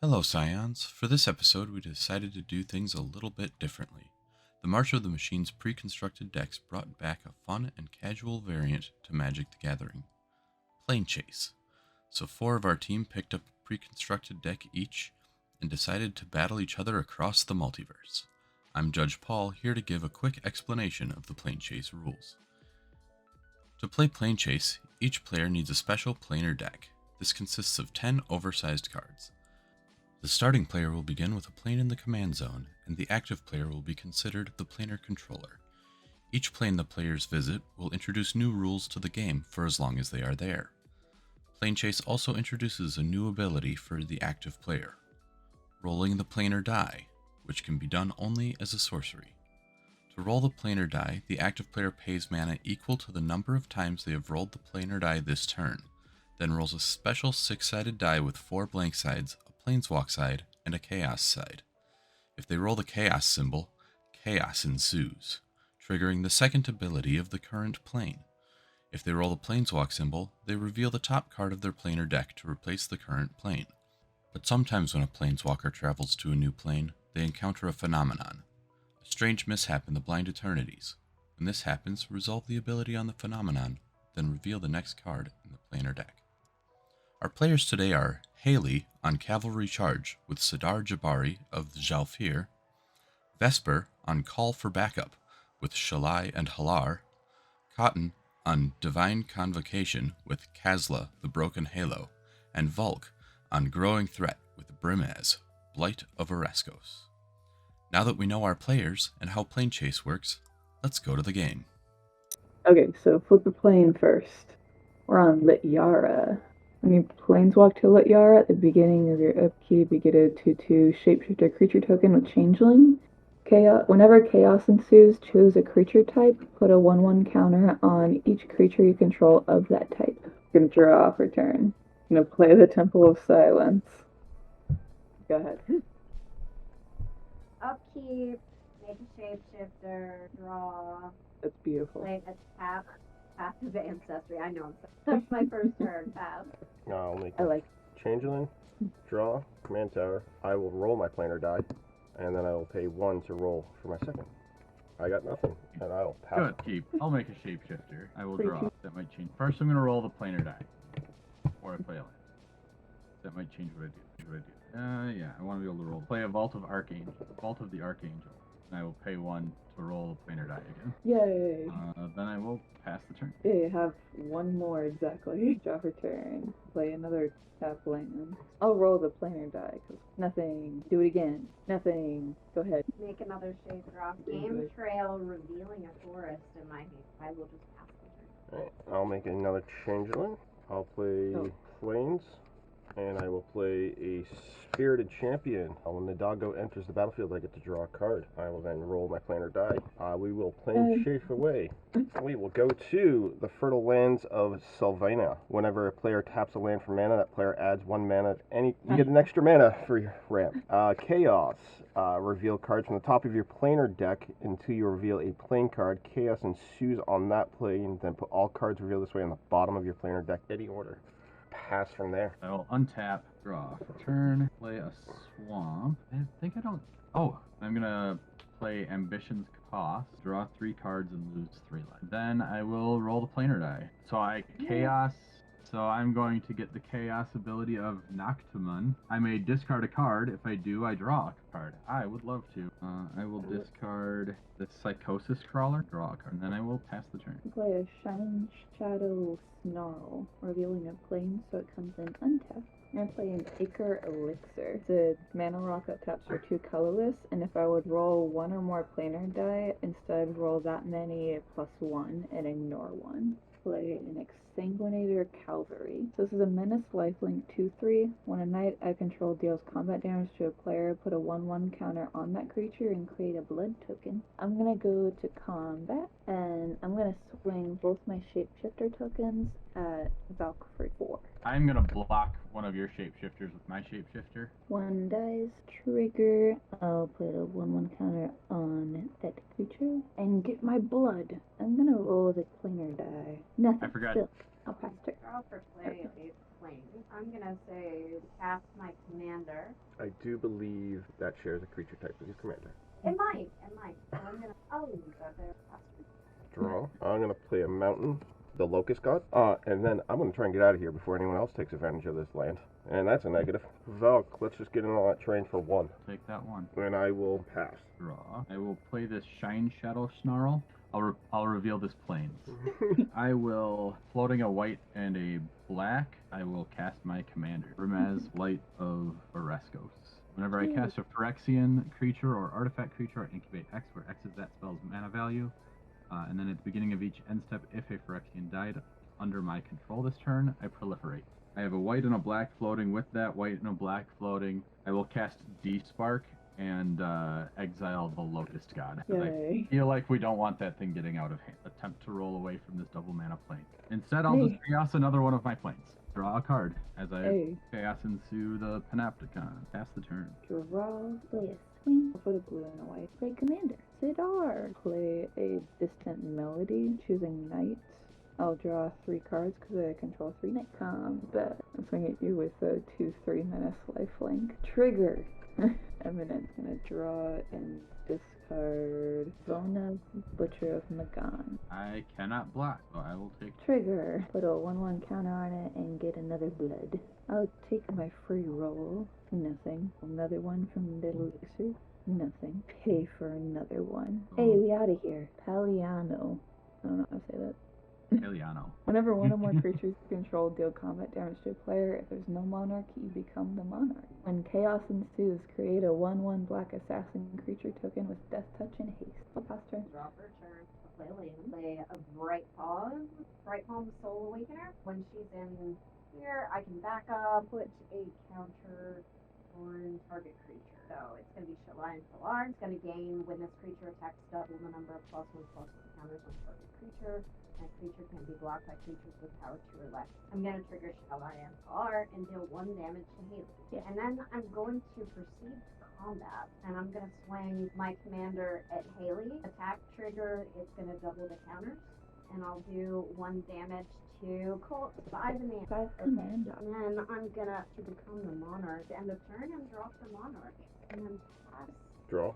Hello, Scions. For this episode, we decided to do things a little bit differently. The March of the Machines pre-constructed decks brought back a fun and casual variant to Magic the Gathering, Planechase. So 4 of our team picked up a pre-constructed deck each and decided to battle each other across the multiverse. I'm Judge Paul, here to give a quick explanation of the Planechase rules. To play Planechase, each player needs a special planar deck. This consists of 10 oversized cards. The starting player will begin with a plane in the command zone, and the active player will be considered the planar controller. Each plane the players visit will introduce new rules to the game for as long as they are there. Planechase also introduces a new ability for the active player, rolling the planar die, which can be done only as a sorcery. To roll the planar die, the active player pays mana equal to the number of times they have rolled the planar die this turn, then rolls a special 6-sided die with 4 blank sides, a planeswalk side, and a chaos side. If they roll the chaos symbol, chaos ensues, triggering the second ability of the current plane. If they roll the planeswalk symbol, they reveal the top card of their planar deck to replace the current plane. But sometimes when a planeswalker travels to a new plane, they encounter a phenomenon, a strange mishap in the Blind Eternities. When this happens, resolve the ability on the phenomenon, then reveal the next card in the planar deck. Our players today are Halie on Cavalry Charge with Sidar Jabari of Jalfir, Vespur on Call for Backup with Shalai and Halar, Cotton on Divine Convocation with Kazla the Broken Halo, and Volk on Growing Threat with Brimaz, Blight of Erascos. Now that we know our players and how Planechase works, let's go to the game. Okay, so flip a plane first. We're on Lityara. When you planeswalk to Lityara at the beginning of your upkeep, you get a 2/2 shapeshifter creature token with Changeling. Whenever chaos ensues, choose a creature type, put a 1/1 counter on each creature you control of that type. You're gonna draw for turn. You're gonna play the Temple of Silence. Go ahead. Upkeep, make a shapeshifter, draw, That's beautiful. play a path of ancestry. I know, that's my first turn, path. I'll make I a like Changeling, draw, command tower. I will roll my planar die, and then I will pay 1 to roll for my second. I got nothing, and I'll pass. Good, keep. I'll make a shapeshifter. I will Pretty draw. cute. That might change. First, I'm going to roll the planar die. Or I play a land. That might change what I do. Yeah, I want to be able to roll. Play a Vault of Archangel. Vault of the Archangel. And I will pay 1 to roll the planar die again. Yay! Then I will pass the turn. Yeah, you have one more exactly. Draw for turn. Play another tap land. I'll roll the planar die, because nothing. Do it again. Nothing. Go ahead. Make another shape draw. Game trail, revealing a forest in my hand. I will just pass the turn. Alright, I'll make another Changeling. I'll play Plains, and I will play a Spirited Champion. When the doggo enters the battlefield, I get to draw a card. I will then roll my planar die. We will Planechase away. We will go to the Fertile Lands of Sylvania. Whenever a player taps a land for mana, that player adds 1 mana. You get an extra mana for your ramp. Chaos. Reveal cards from the top of your planar deck until you reveal a plane card. Chaos ensues on that plane. Then put all cards revealed this way on the bottom of your planar deck. Any order. Pass from there. I will untap, draw for turn, play a swamp. I think I don't. Oh, I'm going to play Ambition's Cost, draw 3 cards and lose 3 life. Then I will roll the planar die. So I chaos. So I'm going to get the chaos ability of Noctimon. I may discard a card. If I do, I draw a card. I would love to. I will discard the Psychosis Crawler, draw a card, and then I will pass the turn. Play a Shining Shadow Snarl, revealing a plane so it comes in untapped. I'm going to play an Acre Elixir. It's a mana rock that taps for 2 colorless, and if I would roll 1 or more planar die, instead roll that many +1 and ignore 1. Play an Exsanguinator Cavalry. So this is a Menace lifelink 2/3. When a knight I control deals combat damage to a player, put a 1/1 counter on that creature and create a blood token. I'm gonna go to combat, and I'm gonna swing both my shapeshifter tokens at Valkyrie 4. I'm going to block one of your shapeshifters with my shapeshifter. 1 dice, trigger. I'll put a 1/1 counter on that creature and get my blood. I'm gonna roll the planar die. Nothing. I forgot. Still. I'll pass turn. Draw for play. plane. I'm gonna say cast my commander. I do believe that shares a creature type with your commander. It might. So I'll leave that there. Draw. I'm going to play a mountain, the Locust God. And then I'm going to try and get out of here before anyone else takes advantage of this land. And that's a negative. Valk, let's just get in on that train for 1. Take that one. And I will pass. Draw. I will play this Shine Shadow Snarl. I'll reveal this plains. I will, floating a white and a black, I will cast my commander, Ramaz Light of Oreskos. Whenever I cast a Phyrexian creature or artifact creature, I incubate X, where X is that spell's mana value. And then at the beginning of each end step, if a Phyrexian died under my control this turn, I proliferate. I have a white and a black floating. With that white and a black floating, I will cast D-Spark and exile the Locust God. I feel like we don't want that thing getting out of hand. Attempt to roll away from this double mana plane. Instead, I'll just chaos another one of my planes. Draw a card as I chaos into the Panopticon. Pass the turn. Draw, play a swing for the blue and the white. Play commander. Sidar. Play a distant melody, choosing knights. I'll draw 3 cards because I control 3 knight combat. I'm swing at you with a 2/3 menace lifelink. Trigger. Eminence. Gonna draw and discard Zona, Butcher of Magan. I cannot block, so I will take. Trigger. Put a 1/1 counter on it and get another blood. I'll take my free roll. Nothing. Another one from the elixir. Nothing. Pay for another one. Hey, we out of here. Paliano. I don't know how to say that. Eliano. Whenever one or more creatures you control deal combat damage to a player, if there's no monarch, you become the monarch. When chaos ensues, create a 1/1 black assassin creature token with death touch and haste. I'll pass turn. Draw for a turn. I'll play a land. Play a Bright Paws. Bright Palm Soul Awakener. When she's in here, I can back up, put a counter on target creature. So it's going to be Halie and Halie. It's going to gain when this creature attacks double the number of +1/+1 counters on target creature. That creature can be blocked by creatures with power 2 or less. I'm going to trigger Halie and Halie and deal 1 damage to Halie. Yeah. And then I'm going to proceed to combat. And I'm going to swing my commander at Halie. Attack trigger, it's going to double the counters. And I'll do 1 damage to Colt 5 in the end. 5 commander. And then I'm going to become the monarch. At the end of turn, and draw for monarch. And then pass. Draw.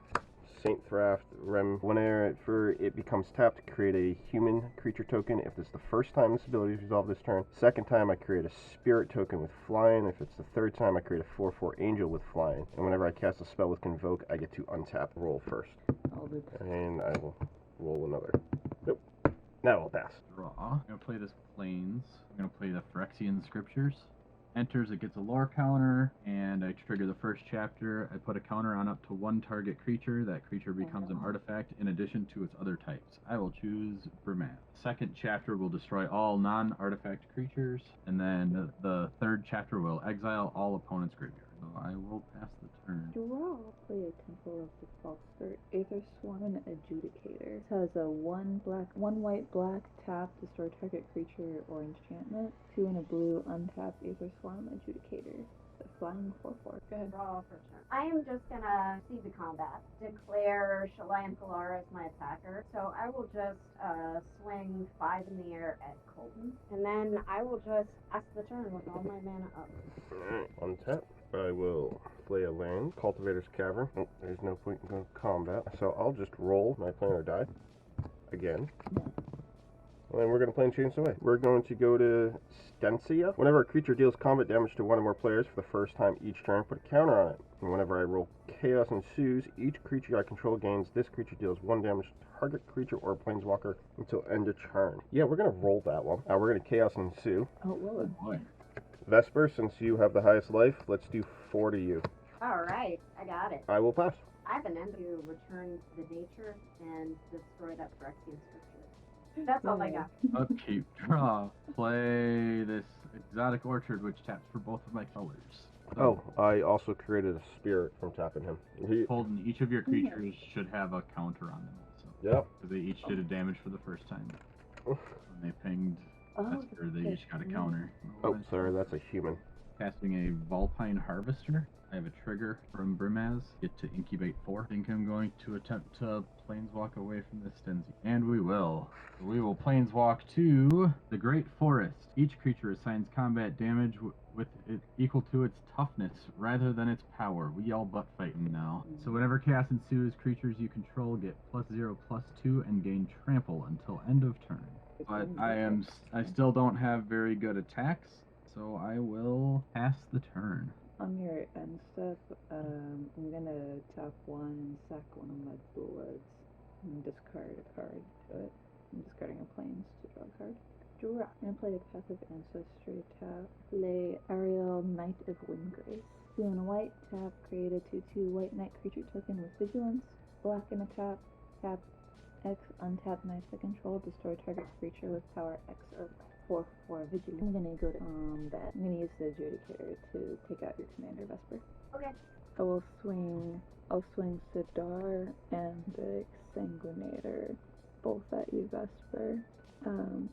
Saint Thraft, Rem. Whenever it becomes tapped, create a human creature token. If it's the first time this ability is resolved this turn. Second time, I create a spirit token with flying. If it's the third time, I create a 4/4 angel with flying. And whenever I cast a spell with convoke, I get to untap. Roll first. I'll do And I will roll another. Nope. Now I'll pass. Draw. I'm going to play this Plains. I'm going to play the Phyrexian Scriptures. Enters, it gets a lore counter, and I trigger the first chapter. I put a counter on up to 1 target creature. That creature becomes an artifact in addition to its other types. I will choose Vermath. Second chapter will destroy all non-artifact creatures, and then the third chapter will exile all opponents' graveyard. So I will pass the turn. Draw. Play a Temple of the Falster Aether Swarm Adjudicator. This has a 1 white black tap, destroy target creature or enchantment. 2 and a blue untap Aether Swarm Adjudicator. The flying 4/4. Go ahead. Draw for turn. I am just gonna see the combat. Declare Halie and Halie as my attacker. So I will just swing 5 in the air at Colton. And then I will just pass the turn with all my mana up. Alright, untap. I will play a land, Cultivator's Cavern. Oh, there's no point in going combat. So I'll just roll my planar die again. And then we're going to Planechase away. We're going to go to Stensia. Whenever a creature deals combat damage to 1 or more players for the first time each turn, put a counter on it. And whenever I roll Chaos Ensues, each creature I control gains. This creature deals 1 damage to target creature or planeswalker until end of turn. Yeah, we're going to roll that one. We're going to Chaos Ensue. Oh, well. Boy. Vesper, since you have the highest life, let's do 4 to you. Alright, I got it. I will pass. I have an end to return to the nature and destroy that Phyrexian scripture. That's all I got. Upkeep. Draw. Play this Exotic Orchard, which taps for both of my colors. So, I also created a spirit from tapping him. Holden, each of your creatures should have a counter on them also. Yep. Because they each did a damage for the first time. When they pinged Vesper, they each got a counter. Oh, sorry, that's a human. casting a Vulpine Harvester. I have a trigger from Brimaz. Get to incubate 4. I think I'm going to attempt to planeswalk away from this Stenzi. And we will. We will planeswalk to the Great Forest. Each creature assigns combat damage with it equal to its toughness rather than its power. We all butt fighting now. So whenever chaos ensues, creatures you control get +0/+2 and gain trample until end of turn. But I still don't have very good attacks, so I will pass the turn. On your end step, I'm gonna tap 1 and sack one of my bullets and discard a card to it. I'm discarding a planes to draw a card. Draw. I'm gonna play a passive ancestry tap. Play Ariel, Knight of Windgrace. Blue and white, tap, create a 2/2 white knight creature token with vigilance. Black and a tap, tap X, untap knight to control, destroy target creature with power X or 4/4 vigilance. I'm gonna go to combat. I'm gonna use the adjudicator to take out your commander, Vesper. Okay. I'll swing Sidar and the Exsanguinator both at you, Vesper.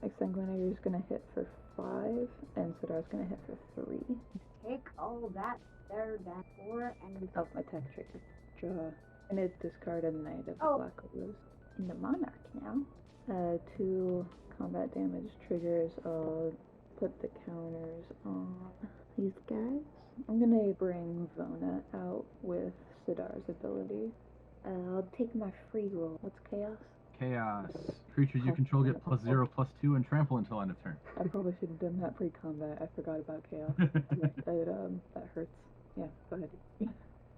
Exsanguinator is gonna hit for 5, and Sidar's gonna hit for 3. Take all that there down 4 and Oh, attack trigger. Draw. And it discard a Knight of the Oh. Black Rose. In the Monarch now. 2 combat damage triggers. I'll put the counters on these guys. I'm gonna bring Vona out with Sidar's ability. I'll take my free roll. What's chaos? Chaos. Creatures you control get +0/+2 and trample until end of turn. I probably should have done that pre-combat. I forgot about chaos. That hurts. Yeah, go ahead.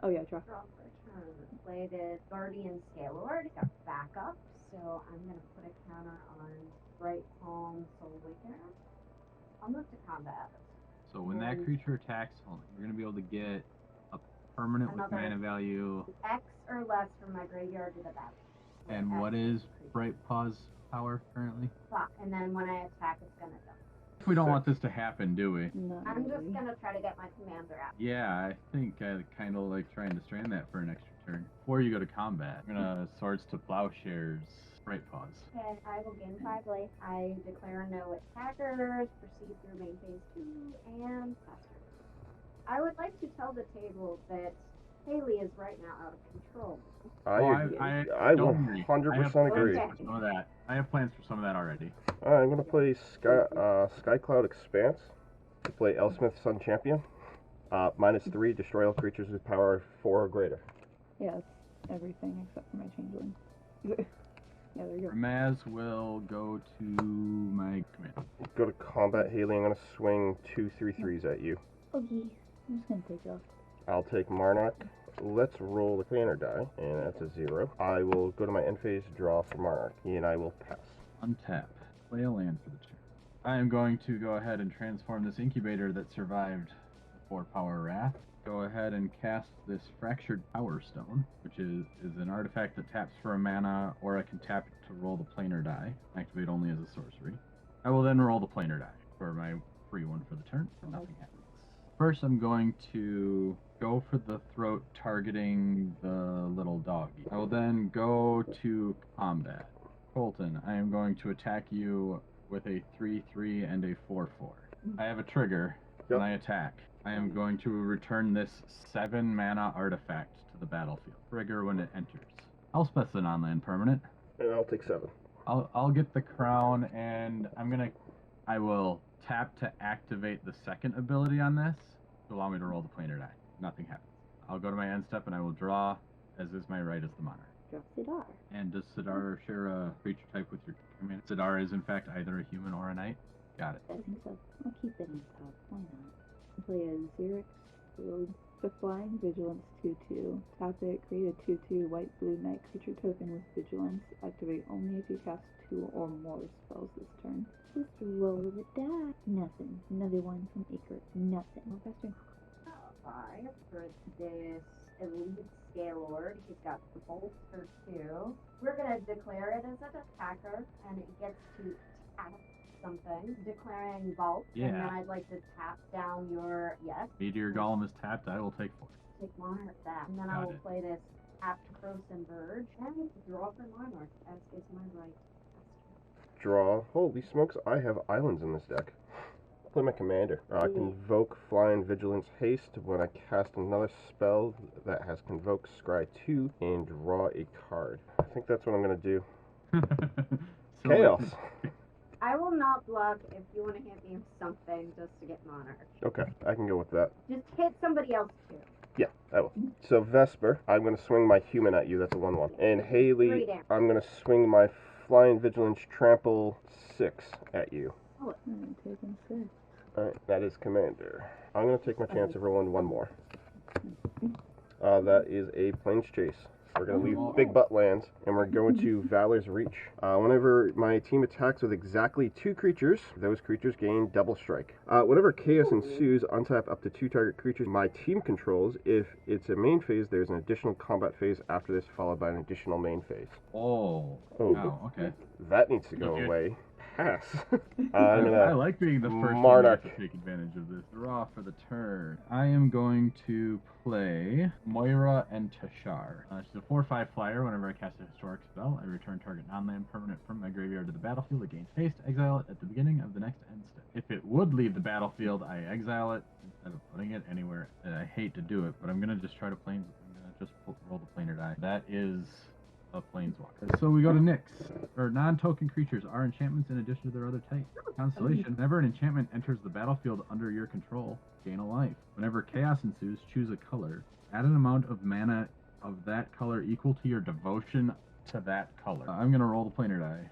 Oh yeah, draw. draw for a turn. Play the Guardian Scalelord. Got backup, so I'm gonna put a counter on Bright Palm Soul Awakener. I'll move to combat. So when that creature attacks, you're going to be able to get a permanent with Another- mana value. X or less from my graveyard to the battlefield. And X what is creature. Bright Paw's power currently? And then when I attack, it's gonna jump. We don't want this to happen, do we? Not I'm just really. gonna try to get my commander out. Yeah, I think I kind of like trying to strand that for an extra turn. Before you go to combat, I'm going to Swords to Plowshares Bright Paws. Okay, I will gain 5 life. I declare no attackers, proceed through main phase 2, and pass turn. I would like to tell the table that Halie is right now out of control. I don't agree. 100% agree. I have plans for some of that. I have plans for some of that already. Alright, I'm gonna play Skycloud Expanse. To play Elsmith Sun Champion. -3, destroy all creatures with power 4 or greater. Yeah, it's everything except for my changeling. Yeah, there you go. Maz will go to my command. Go to combat, Halie. I'm gonna swing 2 3/3s at you. Okay, I'm just gonna take it off. I'll take Marnock. Let's roll the planner die, and that's a 0. I will go to my end phase, draw for Marnock, and I will pass. Untap. Play a land for the turn. I am going to go ahead and transform this incubator that survived the 4-power wrath. Go ahead and cast this Fractured Power Stone, which is an artifact that taps for a mana, or I can tap it to roll the planar die. Activate only as a sorcery. I will then roll the planar die for my free one for the turn, and nothing happens. First, I'm going to go for the throat, targeting the little doggy. I will then go to combat. Colton, I am going to attack you with a 3/3 and a 4/4. I have a trigger. When I attack, I am going to return this 7 mana artifact to the battlefield. Trigger when it enters. Elspeth's a non-land permanent. And I'll take 7. I'll get the crown, and I will tap to activate the second ability on this to allow me to roll the planar die. Nothing happens. I'll go to my end step and I will draw, as is my right as the monarch. Draw Sidar. And does Sidar share a creature type with your command? Sidar is in fact either a human or a knight. Got it. I think so. I'll keep it in top. Why not? Play a Xerix Road. The Flying Vigilance 2/2. Tap it, create a 2/2 white-blue knight creature token with Vigilance. Activate only if you cast 2 or more spells this turn. Let's roll the die. Nothing. Another one from Acre. Nothing. More faster. 5 for this Elite Scalelord. He's got the Bolster 2. We're gonna declare it as an attacker, and it gets to tap something, declaring Vault. Yeah. And then I'd like to tap down your, yes, Meteor Golem is tapped. I will take 4. take Monarch back. And then Got I will it. play this Apt Croson Verge, and draw for Monarch, as is my right. Draw. Holy smokes, I have islands in this deck. play my commander. Convoke Flying Vigilance Haste when I cast another spell that has Convoke Scry 2 and draw a card. I think that's what I'm going to do. So Chaos. I will not block if you want to hit me with something just to get Monarch. Okay, I can go with that. Just hit somebody else too. Yeah, I will. So Vesper, I'm going to swing my human at you. That's a 1/1. And Halie, 3 damage. I'm going to swing my Flying Vigilance Trample 6 at you. I'm taking 6. Alright, that is commander. I'm going to take my chance of rolling one more. That is a Planechase. We're going to leave Big Butt lands, and we're going to Valor's Reach. Whenever my team attacks with exactly 2 creatures, those creatures gain double strike. Whenever chaos ensues, untap up to 2 target creatures my team controls. If it's a main phase, there's an additional combat phase after this, followed by an additional main phase. Oh, wow, okay. That needs to go Okay. away. Pass. I like being the first Monarch. one to take advantage of this. Draw for the turn. I am going to play Moira and Tashar. She's a 4/5 flyer. Whenever I cast a historic spell, I return target non-land permanent from my graveyard to the battlefield. It gains haste. Exile it at the beginning of the next end step. If it would leave the battlefield, I exile it instead of putting it anywhere. I hate to do it, but I'm gonna just try to roll the planar die. That is a planeswalker. So we go to Nyx. Or non-token creatures are enchantments in addition to their other type. Constellation. Whenever an enchantment enters the battlefield under your control, gain a life. Whenever chaos ensues, choose a color. Add an amount of mana of that color equal to your devotion to that color. I'm gonna roll the planar die.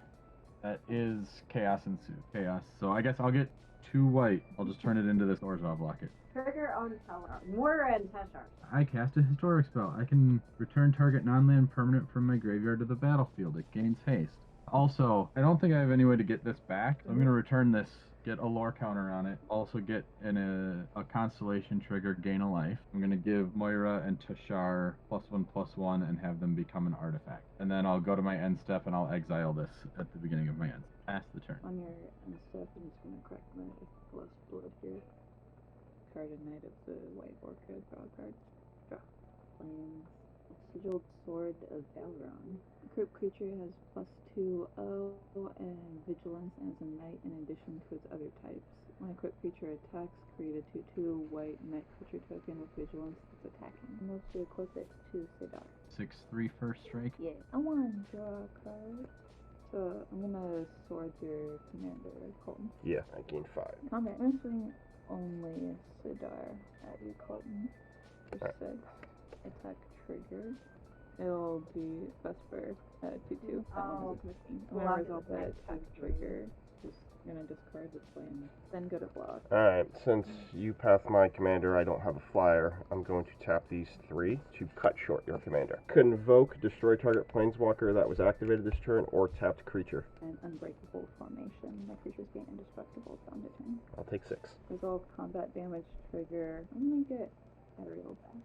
That is chaos ensue. Chaos. So I guess I'll get 2 white. I'll just turn it into this Orzhov locket. Trigger on Teller. Moira and Tashar. I cast a historic spell. I can return target non-land permanent from my graveyard to the battlefield. It gains haste. Also, I don't think I have any way to get this back. So I'm going to return this, get a lore counter on it, also get a constellation trigger, gain a life. I'm going to give Moira and Tashar +1/+1 and have them become an artifact. And then I'll go to my end step and I'll exile this at the beginning of my end. Pass the turn. On your end step, I'm just gonna crack my plus blood here. Carded Knight of the White Orchid, draw a card. Draw. Plains. Sigiled Sword of Valron. Group creature has +2/0 and vigilance as a knight in addition to its other types. When a quick creature attacks, create a 2/2 white knight creature token with vigilance that's attacking. And move to equip it to Sidar. 6/3 first strike. Yeah. I want to draw a card. So I'm gonna sword your commander, Colton. Yeah, I gained 5. Combat. I'm gonna swing only Sidar at you, Colton. For 6. Attack trigger. It'll be Vesper at 2/2. That one Oh, is missing. I'm block gonna resolve the that next attack trigger. Just gonna discard this land. Then go to block. Alright, since you path my commander, I don't have a flyer. I'm going to tap these 3 to cut short your commander. Convoke, destroy target planeswalker that was activated this turn, or tapped creature. An unbreakable formation. My creatures gain indestructible down to turn. I'll take 6. Resolve combat damage trigger. I'm gonna get Ariel back.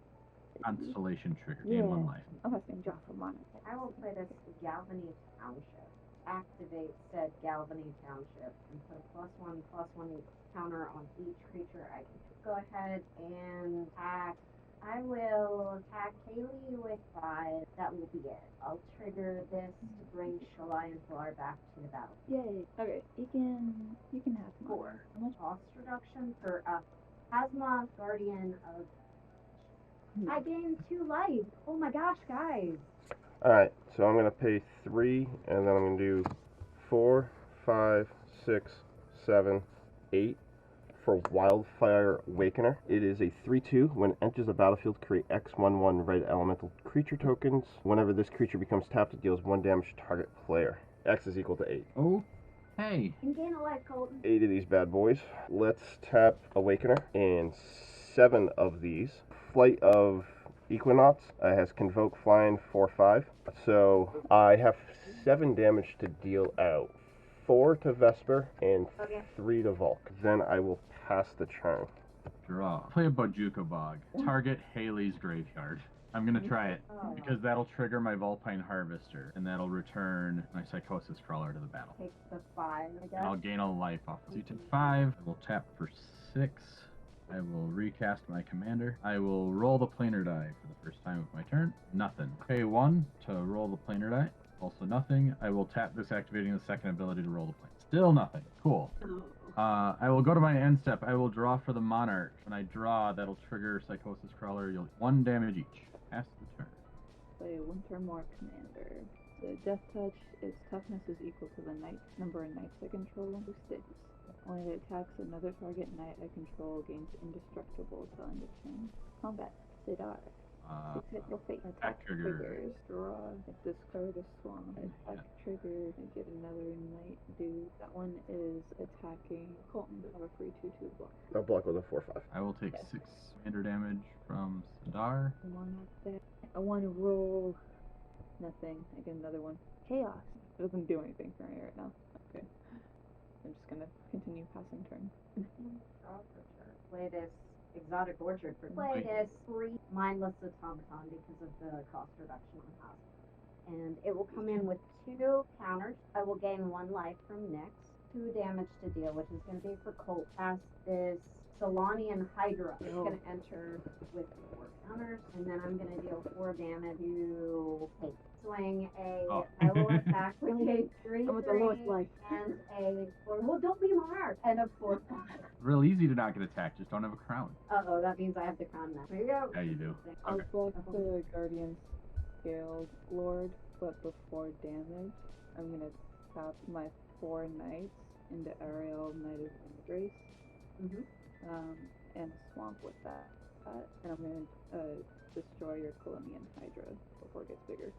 Constellation trigger. Gain 1 life. I'll have to draw for mana. I will play this Galvany Township. Activate said Galvany Township and put a +1/+1 counter on each creature I can. Go ahead and attack. I will attack Halie with 5. That will be it. I'll trigger this to bring Shalai and Pilar back to the battle. Yay. Okay, you can have mana. 4. How much? Cost reduction for Hazma, Guardian of. I gained 2 life. Oh my gosh, guys. Alright, so I'm going to pay 3, and then I'm going to do 4, 5, 6, 7, 8 for Wildfire Awakener. It is a 3/2. When it enters the battlefield, create X/1/1 red elemental creature tokens. Whenever this creature becomes tapped, it deals 1 damage to target player. X is equal to 8. Oh, hey. And gain a life, Colton. 8 of these bad boys. Let's tap Awakener, and 7 of these. Flight of Equinox has Convoke Flying 4/5. So I have 7 damage to deal out. 4 to Vesper and Okay. 3 to Volk. Then I will pass the turn. Draw. Play a Bojuka Bog. Target Haley's graveyard. I'm gonna try it Oh. because that'll trigger my Vulpine Harvester and that'll return my Psychosis Crawler to the battle. Take the 5, I And guess. I'll gain a life off. So you take 5. I will tap for 6. I will recast my commander. I will roll the planar die for the first time of my turn. Nothing. Pay 1 to roll the planar die. Also nothing. I will tap this, activating the second ability to roll the plane. Still nothing. Cool. I will go to my end step. I will draw for the Monarch. When I draw, that'll trigger Psychosis Crawler. You'll 1 damage each. Pass the turn. Play Wintermore Commander. The Death Touch, its toughness is equal to the number of knights I control who sticks. When it attacks another target knight I control, gains indestructible till end of turn. Combat. Sidar. Hit your face. Attack trigger. Draw. Discard a swamp. Attack trigger. I get another knight dude. That one is attacking Colton. I have a free 2/2 block. I'll block with a 4/5. I will take 6 standard damage from Sidar. One up there. I want to roll nothing. I get another one. Chaos. It doesn't do anything for me right now. Okay. I'm just gonna continue passing turn. Draw for turn. Play this exotic orchard for play this free mindless automaton because of the cost reduction on house. And it will come in with 2 counters. I will gain 1 life from Nyx, 2 damage to deal, which is going to be for Colt. Past this Solanian Hydra. It's going to enter with 4 counters, and then I'm going to deal 4 damage to Kate. Swing a, I will attack with a 3 I'm with the lowest life. and a 4. Well, don't be Mark. And a 4. Real easy to not get attacked. Just don't have a crown. Uh-oh, that means I have to crown that. Here you go. Yeah, you do. I'll Okay. block the Guardian Scaled Lord, but before damage, I'm gonna tap my 4 knights into Ariel, Knight of Embrace, and swamp with that. And I'm gonna destroy your Colonian Hydra before it gets bigger.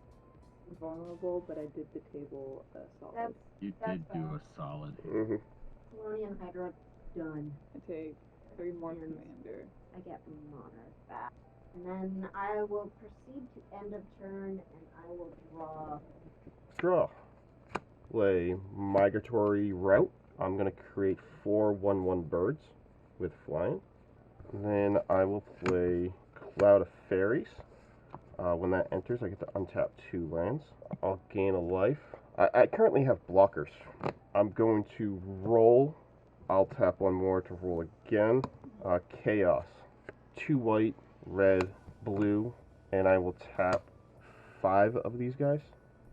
Vulnerable, but I did the table solid. You did do a solid. Mm-hmm. Colonian Hydra done. I take 3 more And- commander. I get Monarch back. And then I will proceed to end of turn, and I will draw. Draw. Play Migratory Route. I'm going to create 4 1/1 birds with flying. Then I will play Cloud of Fairies. When that enters, I get to untap 2 lands. I'll gain a life. I currently have blockers. I'm going to roll. I'll tap 1 more to roll again. Chaos. 2 white, red, blue, and I will tap 5 of these guys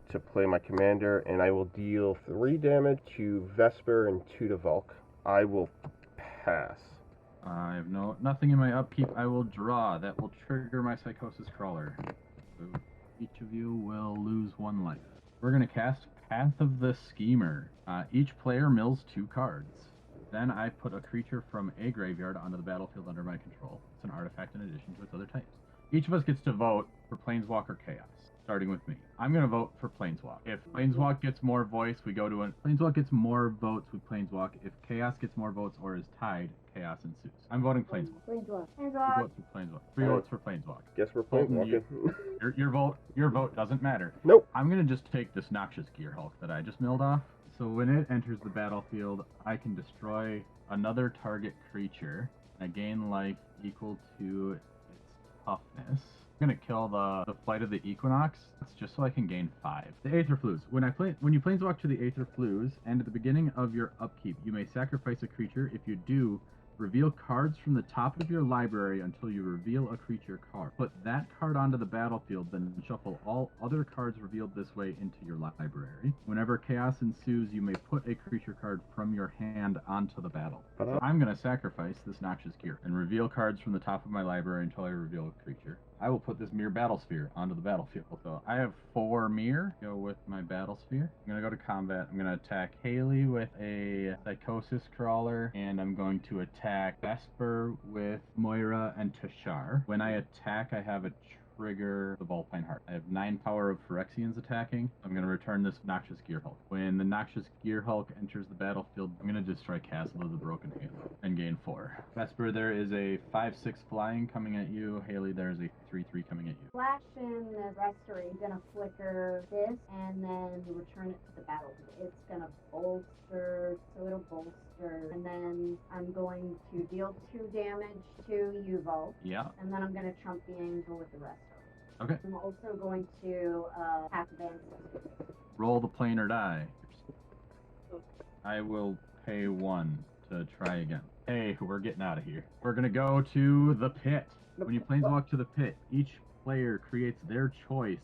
to play my commander, and I will deal 3 damage to Vespur and 2 to Valk. I will pass. I have nothing in my upkeep. I will draw. That will trigger my Psychosis Crawler. So each of you will lose 1 life. We're going to cast Path of the Schemer. Each player mills 2 cards. Then I put a creature from a graveyard onto the battlefield under my control. It's an artifact in addition to its other types. Each of us gets to vote for Planeswalk Chaos, starting with me. I'm going to vote for Planeswalk. If Planeswalk gets more voice, we go to Planeswalk gets more votes with Planeswalk. If Chaos gets more votes or is tied, Chaos ensues. I'm voting Planeswalk. Planeswalk. 2 votes for Planeswalk. 3 votes for Planeswalk. Guess we're Colton, Planeswalking. Your vote doesn't matter. Nope. I'm going to just take this Noxious Gear Hulk that I just milled off. So when it enters the battlefield, I can destroy another target creature. I gain life equal to its toughness. I'm gonna kill the Flight of the Equinox. That's just so I can gain 5. The Aether Flues. When you planeswalk to the Aether Flues, and at the beginning of your upkeep, you may sacrifice a creature. If you do, reveal cards from the top of your library until you reveal a creature card. Put that card onto the battlefield, then shuffle all other cards revealed this way into your library. Whenever chaos ensues, you may put a creature card from your hand onto the battle. So I'm going to sacrifice this Noxious Gear and reveal cards from the top of my library until I reveal a creature. I will put this Mirror Battlesphere onto the battlefield. So I have 4 Mirror. Go with my Battlesphere. I'm going to go to combat. I'm going to attack Halie with a Psychosis Crawler, and I'm going to attack Vespur with Moira and Tashar. When I attack, I have a trigger the Vulpine Heart. I have 9 power of Phyrexians attacking. I'm going to return this Noxious Gear Hulk. When the Noxious Gear Hulk enters the battlefield, I'm going to destroy Castle of the Broken Halo and gain 4. Vesper, there is a 5/6 flying coming at you. Halie, there is a 3/3 coming at you. Flash in the restory. I'm gonna flicker this and then return it to the battlefield. It's gonna bolster, so it'll bolster. And then I'm going to deal 2 damage to Yuval. Yeah. And then I'm gonna trump the angel with the restory. Okay. I'm also going to attack the ancestor. Roll the plane or die. I will pay 1 to try again. Hey, we're getting out of here. We're gonna go to the pit. When you planeswalk to the pit, each player creates their choice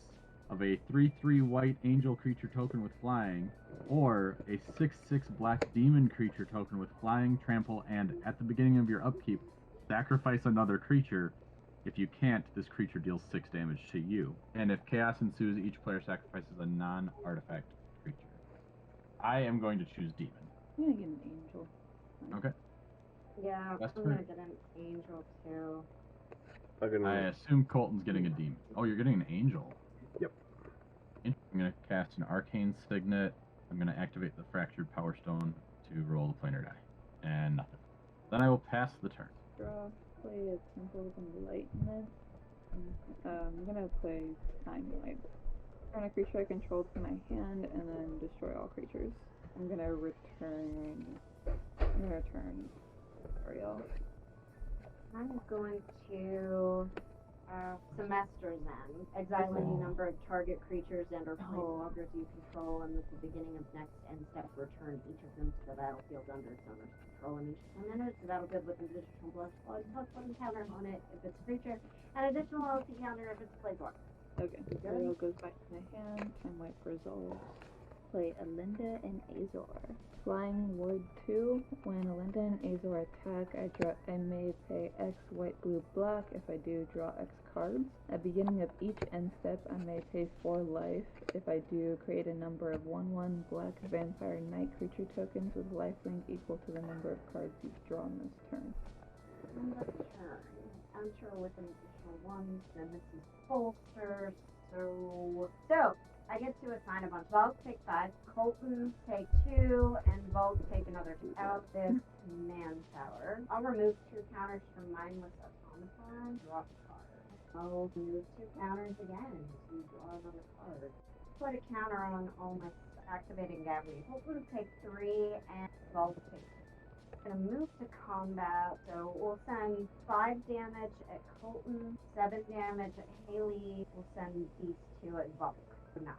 of a 3/3 white angel creature token with flying, or a 6/6 black demon creature token with flying, trample, and at the beginning of your upkeep, sacrifice another creature. If you can't, this creature deals 6 damage to you. And if chaos ensues, each player sacrifices a non-artifact creature. I am going to choose demon. I'm gonna get an angel. Okay. Yeah, That's I'm gonna fair. get an angel too. I assume Colton's getting a demon. Oh, you're getting an angel. Yep. I'm going to cast an arcane signet. I'm going to activate the fractured power stone to roll the planar die. And nothing. Then I will pass the turn. Draw, play a Temples and Enlightenment. I'm gonna play Time Light. Turn a creature I control to my hand and then destroy all creatures. I'm gonna return Ariel. I'm going to semester then. Exile any number of target creatures and or planewalkers you control, and at the beginning of next end step, return each of them to the battlefield under its owner's control. And each 10 minutes, the battlefield with an additional +1/+1 counter on it if it's a creature, and additional LT counter if it's a planeswalker. Okay, Ariel goes back to my hand. Time Wipe resolves. Play Alinda and Azor. Flying Ward 2. When Alinda and Azor attack, I may pay X white, blue, black. If I do, draw X cards. At the beginning of each end step, I may pay 4 life. If I do, create a number of 1/1 black vampire knight creature tokens with lifelink equal to the number of cards you've drawn this turn. On the turn, enter with an additional 1, then this is bolster, so I get to assign a bunch. Volk take 5, Colton take 2, and Volk take another 2. Out this command tower. I'll remove 2 counters from mindless automaton, draw a card. I'll remove 2 counters again to draw another card. Put a counter on all my activating Gabriel. Colton take 3, and Volk take 2. Gonna move to combat, so we'll send 5 damage at Colton, 7 damage at Halie. We'll send these 2 at Volk. 9.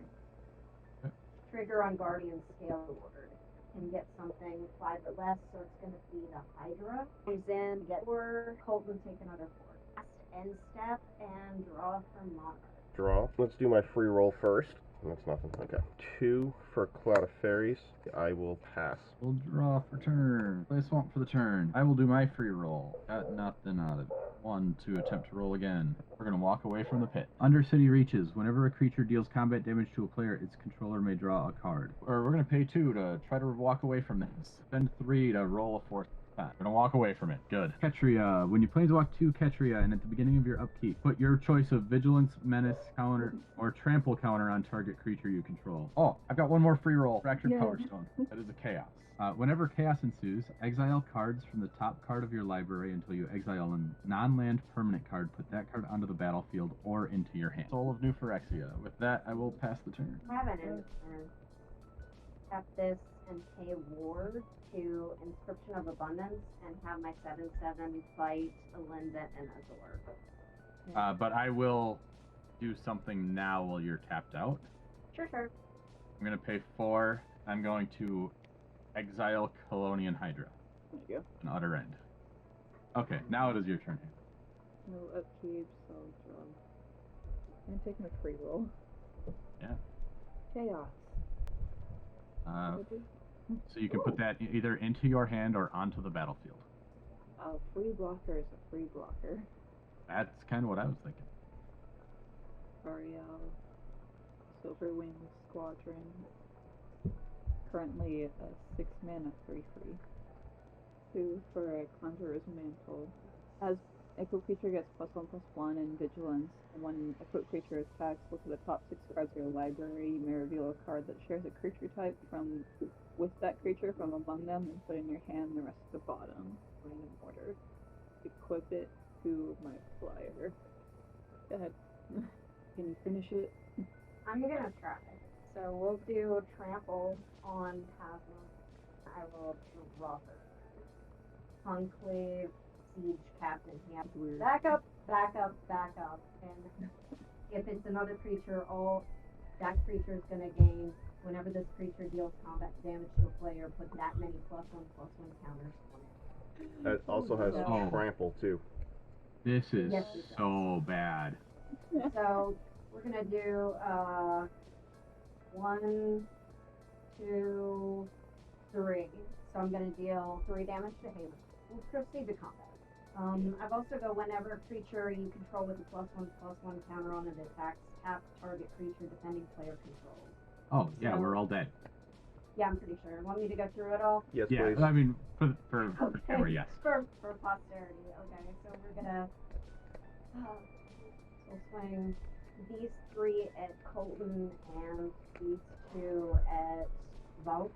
Okay. Trigger on Guardian Scale Ward. Can get something 5 or less, so it's going to be the Hydra. Comes in, get 4. Colton take another 4. Last end step and draw from Monarch. Draw. Let's do my free roll first. That's nothing. Okay. 2 for Cloud of Fairies. I will pass. We'll draw for turn. Play Swamp for the turn. I will do my free roll. Got nothing out of it. 1 to attempt to roll again. We're going to walk away from the pit. Undercity Reaches. Whenever a creature deals combat damage to a player, its controller may draw a card. Or we're going to pay 2 to try to walk away from this. Spend 3 to roll a 4th. We're gonna walk away from it. Good. Ketria. When you planeswalk 2 Ketria, and at the beginning of your upkeep, put your choice of Vigilance, Menace counter, or Trample counter on target creature you control. Oh, I've got one more free roll. Fractured Power Stone. That is a chaos. Whenever chaos ensues, exile cards from the top card of your library until you exile a non-land permanent card. Put that card onto the battlefield or into your hand. Soul of New Phyrexia. With that, I will pass the turn. I have an end turn. Tap this and pay Ward to Inscription of Abundance and have my 7/7 fight Alinda and Azor. But I will do something now while you're tapped out. Sure. I'm going to pay 4. I'm going to exile Colonian Hydra. There you go. An utter end. Okay, now it is your turn. No upkeep, so draw. I'm taking a free roll. Yeah. Chaos. So you can put that either into your hand or onto the battlefield. Free blocker is a free blocker. That's kind of what I was thinking. Ariel, Silverwing Squadron. Currently a 6 mana 3/3. 2 for a Conjurer's Mantle. As equipped creature gets +1/+1 and Vigilance. When equipped creature attacks, look at the top 6 cards of your library. You may reveal a card that shares a creature type with that creature from among them, and put in your hand the rest at the bottom. Random order. Equip it to my flyer. Go ahead. Can you finish it? I'm gonna try. So we'll do trample on Tasma. I will draw her. Conclave, Siege Captain. Weird. Back up. And if it's another creature, that creature is gonna gain. Whenever this creature deals combat damage to a player, put that many +1/+1 counters on it. It also has Oh. Trample too. This is Yes, it does. so bad. So we're gonna do 1, 2, 3. So I'm gonna deal 3 damage to Halie. We'll proceed to combat. I've also got whenever creature you control with a +1/+1 counter on an attack, tap target creature defending player controls. Oh, yeah, So- we're all dead. Yeah, I'm pretty sure. Want me to go through it all? Yes, Yeah, please. I mean, for Okay. camera, yes. For posterity. Okay, so we're gonna we'll swing these 3 at Colton and these 2 at Volk,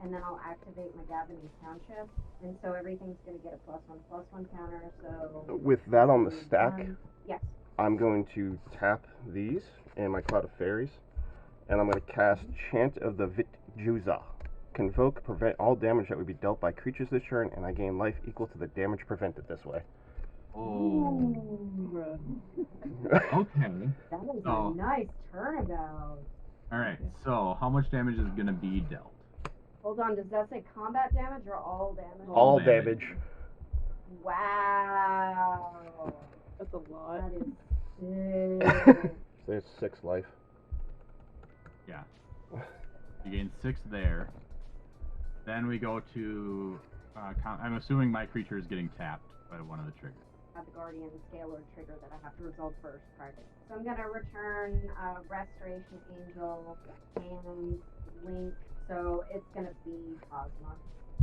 and then I'll activate my Gavin Township, and so everything's gonna get a +1/+1 counter. So With that on the stack, yes. I'm going to tap these in my Cloud of Fairies, and I'm going to cast Chant of the Vitjuza. Convoke, prevent all damage that would be dealt by creatures this turn, and I gain life equal to the damage prevented this way. Oh. Okay. That is Oh. a nice turnabout. Alright, so how much damage is going to be dealt? Hold on, does that say combat damage or all damage? All damage. damage. Wow. That's a lot. That is sick. There's 6 life. Yeah. You gain 6 there. Then we go to... I'm assuming my creature is getting tapped by one of the triggers. The Guardian Scalar trigger that I have to resolve first prior to. So I'm gonna return Restoration Angel and Link. So it's gonna be Cosma.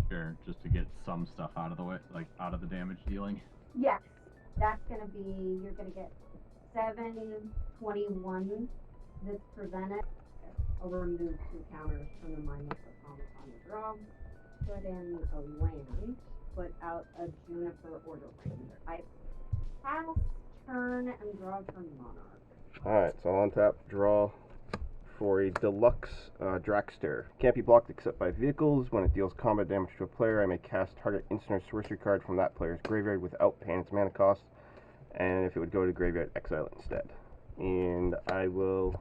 Sure, just to get some stuff out of the way, like out of the damage dealing. Yes, that's gonna be. You're gonna get 7/21 that's prevented. I'll remove 2 counters from the mindless on the draw. Put in a land. Put out a Juniper Order Ranger. I pass turn and draw turn Monarch. Alright, so I'll untap, draw for a deluxe Dragster. Can't be blocked except by vehicles. When it deals combat damage to a player, I may cast target instant or sorcery card from that player's graveyard without paying its mana cost. And if it would go to graveyard, exile it instead. And I will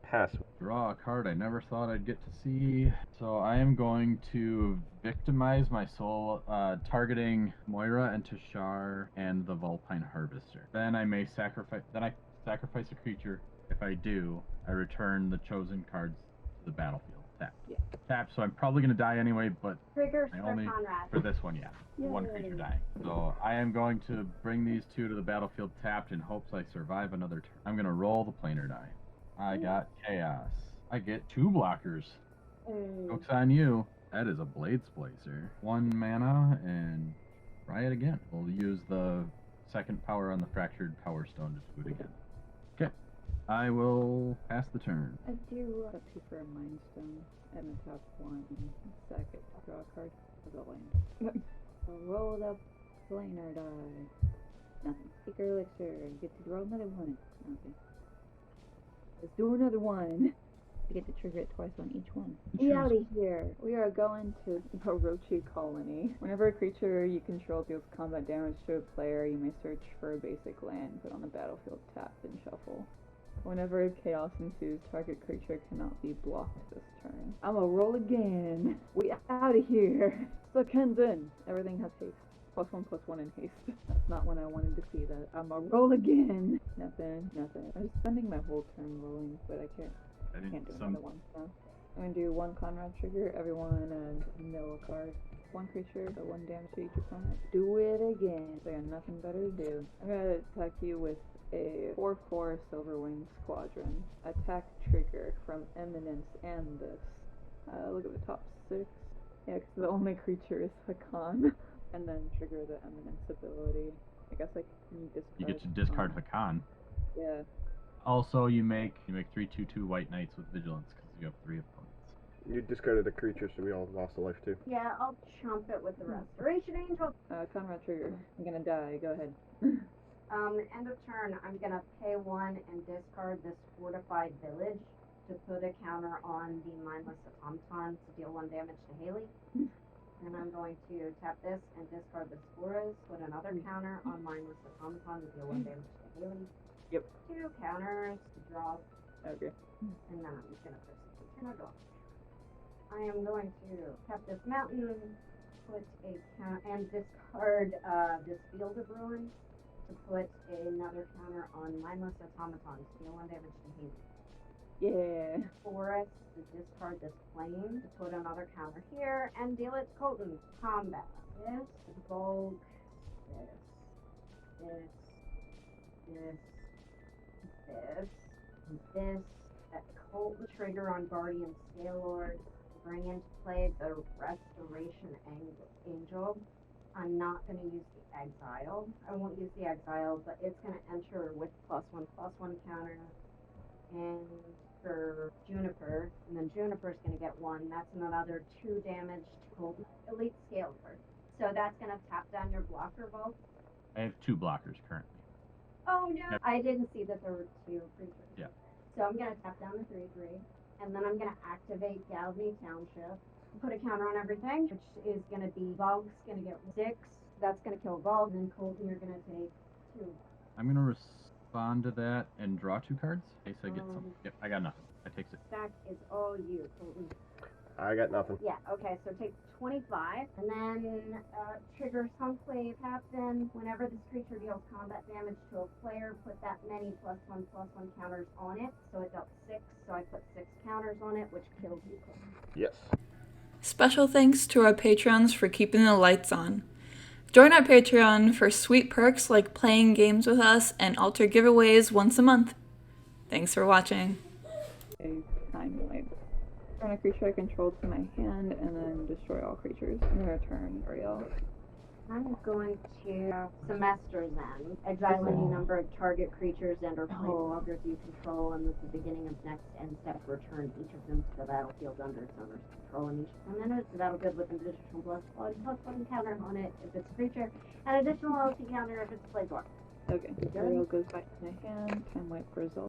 pass. Draw a card I never thought I'd get to see. So I am going to victimize my soul, targeting Moira and Tashar and the Vulpine Harvester. Then I may sacrifice. Then I sacrifice a creature. If I do, I return the chosen cards to the battlefield. Tap. Yeah. Tap. So I'm probably gonna die anyway, but Triggers I for only Conrad. for this one, yeah. One creature dying. So I am going to bring these 2 to the battlefield tapped in hopes I survive another turn. I'm gonna roll the planar die. I got chaos. I get 2 blockers. Joke's on you. That is a Blade Splicer. 1 mana and try it again. We'll use the second power on the Fractured Power Stone to do it again. Okay. I will pass the turn. I do a 2 for a Mind Stone and the top 1 second draw a card for the land. So roll the planar die. Nothing. Seeker Elixir. You get to draw another one. Okay. Let's do another one. You get to trigger it twice on each one. Get out of here. We are going to Orochi Colony. Whenever a creature you control deals combat damage to a player, you may search for a basic land, put on the battlefield, tap, and shuffle. Whenever chaos ensues, target creature cannot be blocked this turn. I'ma roll again. We out of here. So Kenzin. Everything has haste. +1/+1 in haste. That's not when I wanted to see that. I'ma roll again. Nothing. I'm just spending my whole turn rolling, but I can't do another one. So I'm gonna do 1 Conrad trigger. Everyone mill a card. 1 creature, so 1 damage to each opponent. Do it again. I got nothing better to do. I'm gonna attack you with a 4/4 Silverwing Squadron. Attack trigger from Eminence and this. Look at the top 6. Yeah, because the only creature is Hakan. And then trigger the Eminence ability. I guess I can discard. You get to discard Hakan. Yeah. Also, you make 3/2/2 White Knights with Vigilance because you have 3 opponents. You discarded a creature, so we all lost a life too. Yeah, I'll chump it with the Restoration Angel. Conrad trigger. I'm gonna die. Go ahead. End of turn, I'm gonna pay 1 and discard this Fortified Village to put a counter on the Mindless Automaton to deal 1 damage to Halie. And I'm going to tap this and discard the Sporas, put another counter on Mindless Automaton to deal 1 damage to Halie. Yep. 2 counters to draw, Okay. and then I'm just gonna put some draw. I am going to tap this mountain, put a count, and discard this Field of Ruins to put another counter on mindless automaton. Deal 1 damage to Halie. Yeah. Forest to discard this plane to put another counter here and deal it to Colton. Combat. This, bulk, this. That Colton trigger on Guardian Scalelord. Bring into play the Restoration Angel. I'm not going to use the Exile. I won't use the Exile, but it's going to enter with +1/+1 counter. And for Juniper, and then Juniper's going to get 1. That's another 2 damage to Colton. Elite Scalelord. So that's going to tap down your blocker both. I have 2 blockers currently. Oh no! Yep. I didn't see that there were 2 creatures. Yeah. So I'm going to tap down the 3/3, and then I'm going to activate Galvany Township. Put a counter on everything, which is going to be Volk's going to get 6. That's going to kill Volk, and then Colton, you're going to take 2. I'm going to respond to that and draw 2 cards in case I get something. Yep, I got nothing. I take 6. Stack is all you, Colton. I got nothing. Yeah, okay, so take 25, and then trigger Conclave Captain. Whenever this creature deals combat damage to a player, put that many +1/+1 counters on it. So it dealt 6, so I put 6 counters on it, which kills you. Yes. Special thanks to our patrons for keeping the lights on. Join our Patreon for sweet perks like playing games with us and altar giveaways once a month. Thanks for watching. A time wipe. Turn a creature I control to my hand and then destroy all creatures. I'm gonna turn Ariel. I'm going to Semester's End. Exile any number of target creatures and or planeswalkers you control, and at the beginning of next end step, return each of them to the battlefield under its owner's control, and each of them enters the battlefield with an additional +1/+1 counter on it if it's a creature, and additional LT counter if it's a planeswalker. Okay. Ariel goes back to my hand. Time wipe for Zelda.